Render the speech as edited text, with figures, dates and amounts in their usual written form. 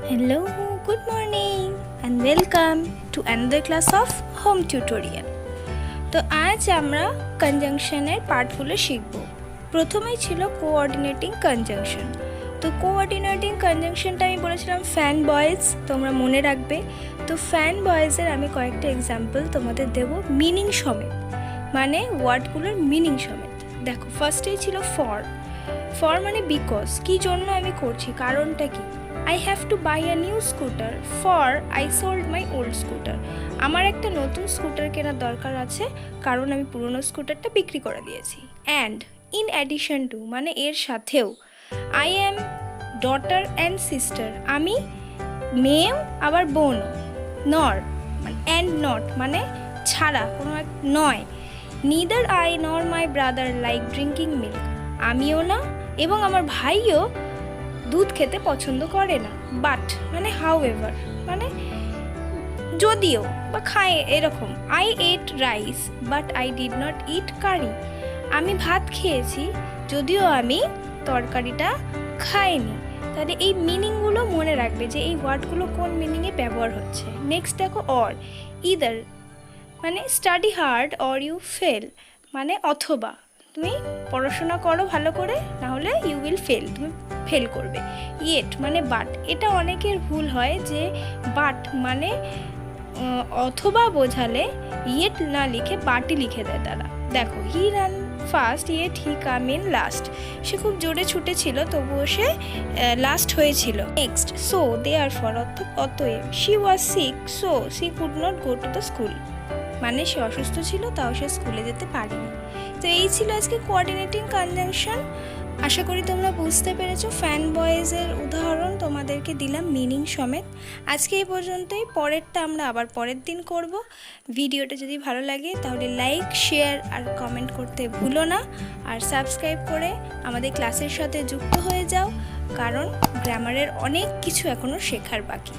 Hello, good morning and welcome to another class of home tutorial. তো আজ আমরা কনজাংশনের পার্টগুলো শিখব। প্রথমেই ছিল কোঅর্ডিনেটিং কনজাংশন। তো কোঅর্ডিনেটিং কনজাংশনটা আমি বলেছিলাম ফ্যান বয়েজ, তোমরা মনে রাখবে। তো ফ্যান বয়েজের আমি কয়েকটা এক্সাম্পল তোমাদের দেব মিনিং সমেত, মানে ওয়ার্ডগুলোর মিনিং সমেত। দেখো, ফার্স্টেই ছিল ফর। ফর মানে বিকজ, কী জন্য আমি করছি, কারণটা কি। I have to buy a new scooter for I sold my old scooter. আমার একটা নতুন স্কুটার কেনার দরকার আছে কারণ আমি পুরনো স্কুটারটা বিক্রি করে দিয়েছি। অ্যান্ড ইন অ্যাডিশন টু মানে এর সাথেও, I am daughter and sister, আমি মেয়েও আবার বোন। নর মানে অ্যান্ড নট মানে ছাড়া, কোনো এক নয়। Neither I nor my brother like drinking milk, আমিও না এবং আমার ভাইও দুধ খেতে পছন্দ করে না। বাট মানে হাউএভার মানে যদিও বা খায়, এরকম। I ate rice but I did not eat curry, আমি ভাত খেয়েছি যদিও আমি তরকারিটা খাইনি। তাহলে এই মিনিংগুলো মনে রাখবে যে এই ওয়ার্ডগুলো কোন মিনিংয়ে ব্যবহার হচ্ছে। নেক্সট দেখো অর। ইদার মানে study hard or you fail, মানে অথবা তুমি পড়াশোনা করো ভালো করে, নাহলে ইউ উইল ফেল, তুমি ফেল করবে। ইয়েট মানে বাট, এটা অনেকের ভুল হয় যে বাট মানে অথবা বোঝালে ইয়েট না লিখে বাটই লিখে দেয় তারা। দেখো, he ran first yet he come in last, সে খুব জোরে ছুটেছিল তবুও সে লাস্ট হয়েছিল। Next so they are for, অতএব she was sick so she could not go to the school, মানে সে অসুস্থ ছিল তাও সে স্কুলে যেতে পারেনি। তো এই ছিল আজকে কোঅর্ডিনেটিং কনজাংশন। আশা করি তোমরা বুঝতে পেরেছো। ফ্যান বয়েজের উদাহরণ তোমাদেরকে দিলাম মিনিং সমেত। আজকে এই পর্যন্তই, পরেরটা আমরা আবার পরের দিন করব। ভিডিওটা যদি ভালো লাগে তাহলে লাইক, শেয়ার আর কমেন্ট করতে ভুলো না। আর সাবস্ক্রাইব করে আমাদের ক্লাসের সাথে যুক্ত হয়ে যাও, কারণ গ্রামারের অনেক কিছু এখনও শেখার বাকি।